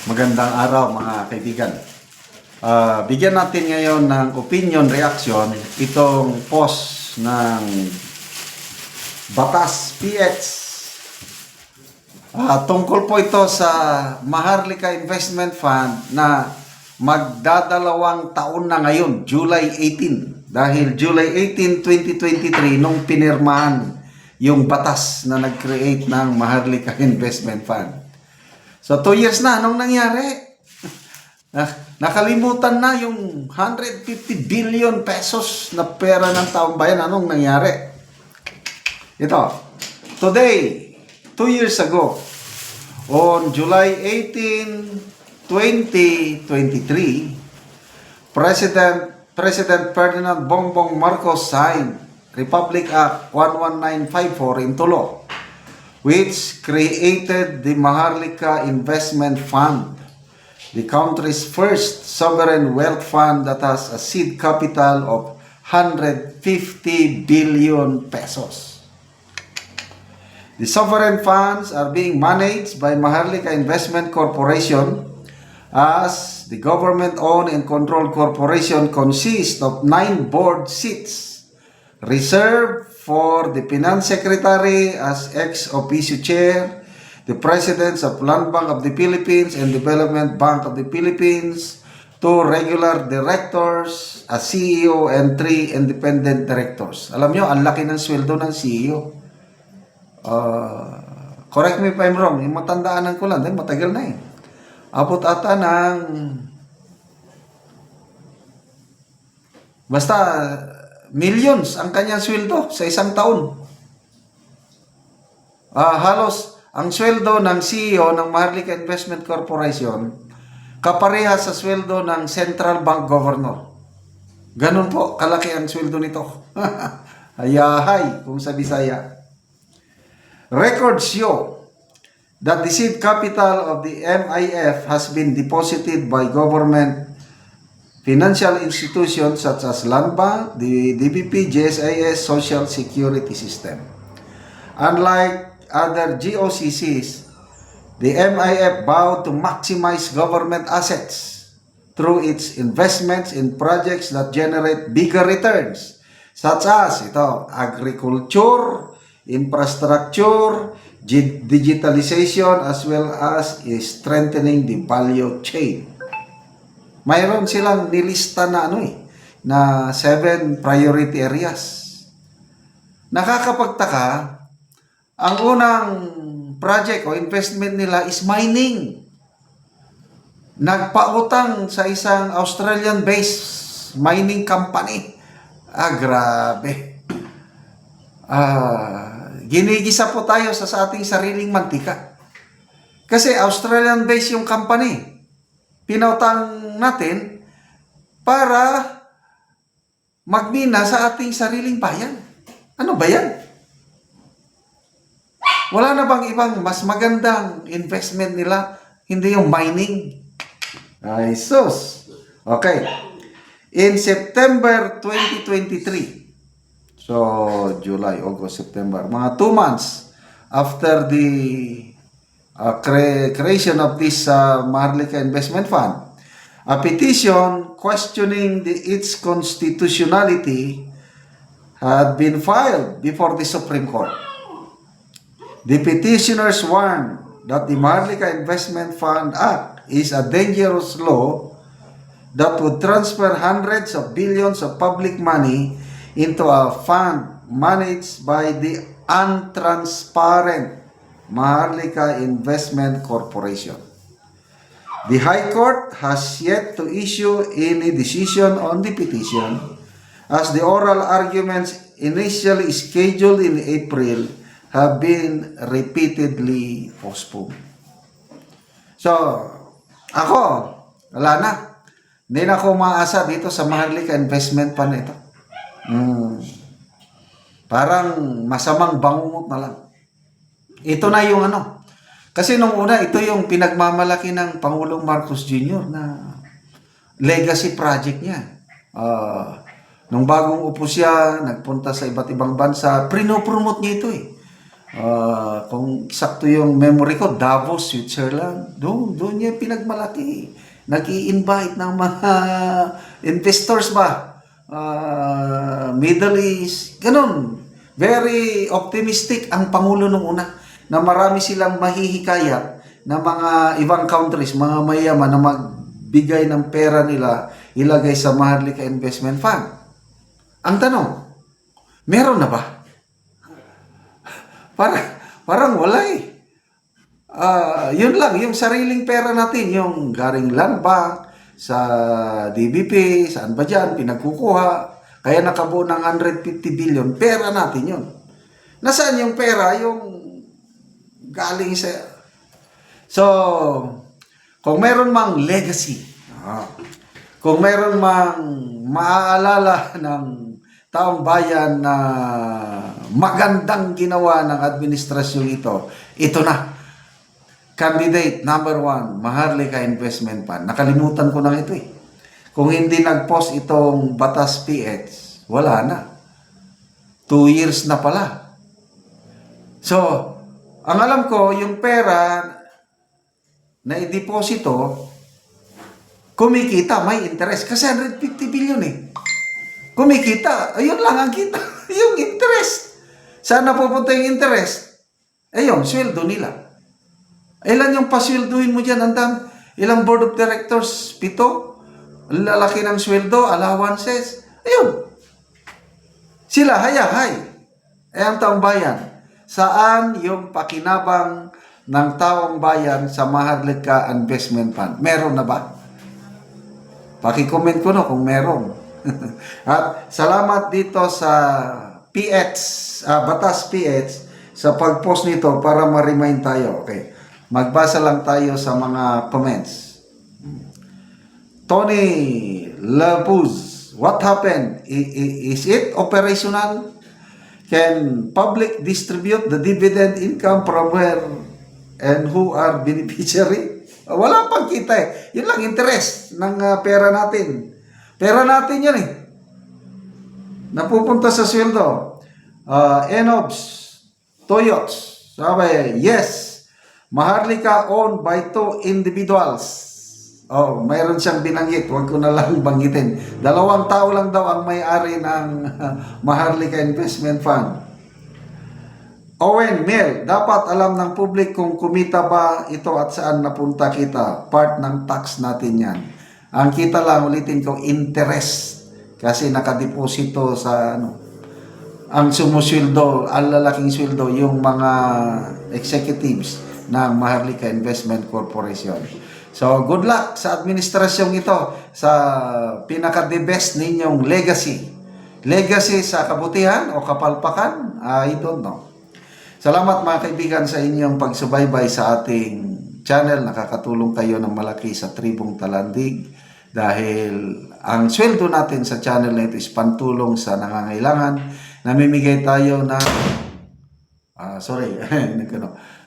Magandang araw mga kaibigan. Bigyan natin ngayon ng opinion reaction itong post ng Batas PX. Tungkol po ito sa Maharlika Investment Fund na magdadalawang taon na ngayon, July 18. Dahil July 18, 2023 nung pinirmahan yung batas na nag-create ng Maharlika Investment Fund. So 2 years na, anong nangyari? Nakalimutan na yung 150 billion pesos na pera ng taong bayan. Anong nangyari? Ito, today, 2 years ago, on July 18, 2023, President Ferdinand Bongbong Marcos signed Republic Act 11954 into law, which created the Maharlika Investment Fund, the country's first sovereign wealth fund that has a seed capital of 150 billion pesos. The sovereign funds are being managed by Maharlika Investment Corporation, as the government-owned and controlled corporation consists of 9 board seats reserved for the Finance Secretary as ex-officio chair, the presidents of Land Bank of the Philippines and Development Bank of the Philippines, 2 regular directors, a CEO, and 3 independent directors. Alam nyo, ang laki ng sweldo ng CEO. Correct me if I'm wrong, yung matandaanan ko lang, dahil matagal na eh. Abot ata ng basta millions ang kanyang sweldo sa isang taon. Halos ang sweldo ng CEO ng Maharlika Investment Corporation kaparehas sa sweldo ng Central Bank Governor. Ganun po, kalaki ang sweldo nito. Hayahay, kung sa Bisaya. Records show that the seed capital of the MIF has been deposited by government financial institutions such as Land Bank, the DBP, GSIS, Social Security System. Unlike other GOCCs, the MIF vowed to maximize government assets through its investments in projects that generate bigger returns, such as agriculture, infrastructure, digitalization, as well as strengthening the value chain. Mayroon silang nilista na na 7 priority areas. Nakakapagtaka, ang unang project o investment nila is mining. Nagpautang sa isang Australian-based mining company. Grabe. Ginigisa po tayo sa ating sariling mantika. Kasi Australian-based yung company. Pinautang natin para magmina sa ating sariling bayan. Ano ba yan? Wala na bang ibang mas magandang investment nila? Hindi yung mining. Ay, sus. Okay. In September 2023, so July, August, September, mga 2 months after the creation of this Maharlika Investment Fund, a petition questioning its constitutionality had been filed before the Supreme Court. The petitioners warned that the Maharlika Investment Fund Act is a dangerous law that would transfer hundreds of billions of public money into a fund managed by the untransparent Maharlika Investment Corporation. The High Court has yet to issue any decision on the petition, as the oral arguments initially scheduled in April have been repeatedly postponed. So, ako, wala na. Hindi na ako maasa dito sa Maharlika Investment Fund ito. Parang masamang bangungot na lang. Ito na yung Kasi nung una, ito yung pinagmamalaki ng Pangulong Marcos Jr. na legacy project niya. Nung bagong upo siya, nagpunta sa iba't ibang bansa, prinopromote niya ito eh. Kung sakto yung memory ko, Davos, Switzerland. Doon niya pinagmalaki. Nag-i-invite ng mga investors ba? Middle East, ganun. Very optimistic ang Pangulo nung una na marami silang mahihikayat na mga ibang countries, mga mayaman na magbigay ng pera nila ilagay sa Maharlika Investment Fund. Ang tanong, meron na ba? Parang wala eh. Yun lang, yung sariling pera natin, yung garing land bank, sa DBP, saan ba dyan, pinagkukuha. Kaya nakabuo ng 150 billion, pera natin yun. Nasaan yung pera? Yung galing sa... So, kung meron mang legacy, kung meron mang maaalala ng taong bayan na magandang ginawa ng administrasyon ito na. Candidate number 1, Maharlika Investment Fund. Nakalimutan ko na ito eh. Kung hindi nag-post itong Batas PH, wala na. 2 years na pala. So, ang alam ko, yung pera na i-deposito, kumikita, may interest. Kasi 150 billion eh. Kumikita, ayun lang ang kita. Yung interest. Saan napupunta yung interest? Ayun, sweldo nila. Ilan yung pasweldohin mo dyan? Ilang board of directors? 7? Lalaki ng sweldo, allowances. Ayun. Sila, hayahay. Ang taong bayan. Saan yung pakinabang ng taong bayan sa Maharlika Investment Fund? Meron na ba? Paki-comment ko no kung meron. At salamat dito sa Batas PH sa pag-post nito para ma-remind tayo. Okay. Magbasa lang tayo sa mga comments. Tony Lapuz, what happened? Is it operational? Can public distribute the dividend income from where and who are beneficiary? Wala pang kita eh. Yun lang interest ng pera natin. Pera natin yun eh. Napupunta sa sweldo. Enobs, Toyots, sabi, yes, Maharlika owned by 2 individuals. Mayroon siyang binanggit. Huwag ko na lang banggitin. 2 tao lang daw ang may-ari ng Maharlika Investment Fund. Owen Mel, dapat alam ng public kung kumita ba ito at saan napunta kita. Part ng tax natin yan. Ang kita lang, ulitin ko, interest. Kasi nakadeposito sa ang sumusweldo, ang lalaking sweldo, yung mga executives ng Maharlika Investment Corporation. So, good luck sa administrasyong ito sa pinaka-the best ninyong legacy. Legacy sa kabutihan o kapalpakan? I don't know. Salamat mga kaibigan sa inyong pagsubaybay sa ating channel. Nakakatulong kayo ng malaki sa Tribong Talandig dahil ang sweldo natin sa channel na ito is pantulong sa nangangailangan. Namimigay tayo ng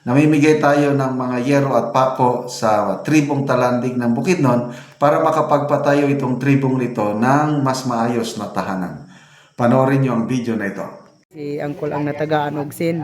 namimigay tayo ng mga yero at pako sa Tribong Talandig ng Bukidnon para makapagpatayo itong tribong nito ng mas maayos na tahanan. Panoorin niyo ang video na ito. Si Angkol ang natagaan og sin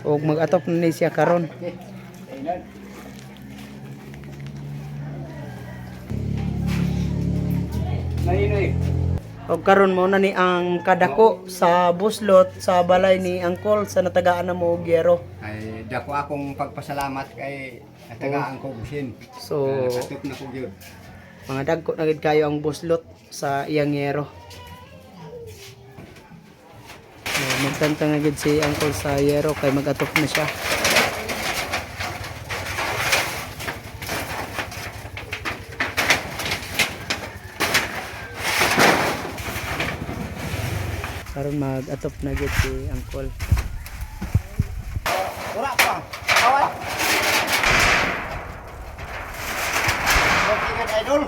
og mag-atop na ni siya karon. Og karon mo na ni ang kadako sa buslot sa balay ni Angkol sa natagaan na mo og yero. Ay dako akong pagpasalamat kay natagaan ko busin. So Katop na ko gyud. mga dagko na gid kayo ang buslot sa iyang yero. Magtantang na gid si Angkol sa yero kay mag-atop na siya. Karon mag-atop na gid si Angkol. Ora pa. Away. Okay, idol.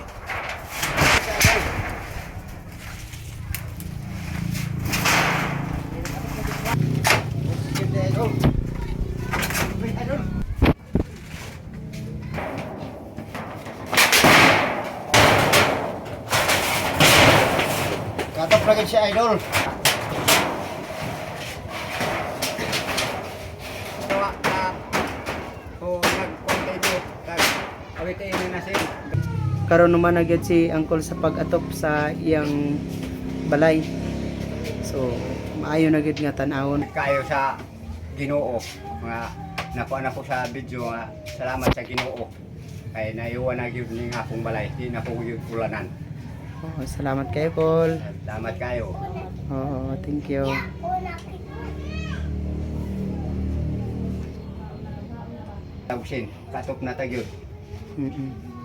Katap lagi si idol. awit kayo na sin. Karon naman na gyud si Uncle sa pag-atop sa iyang balay. So maayo na gyud nga tan-awon. Kayo sa Ginoo. Mga nakuha na ko sa video nga salamat sa Ginoo. Kay naiwan na gyud ning akong balay, di na ko gyud ulanan. Oh, salamat kayo, Col. Salamat kayo. Oo, thank you. Tawsin, katop na tagyod. Mm-mm.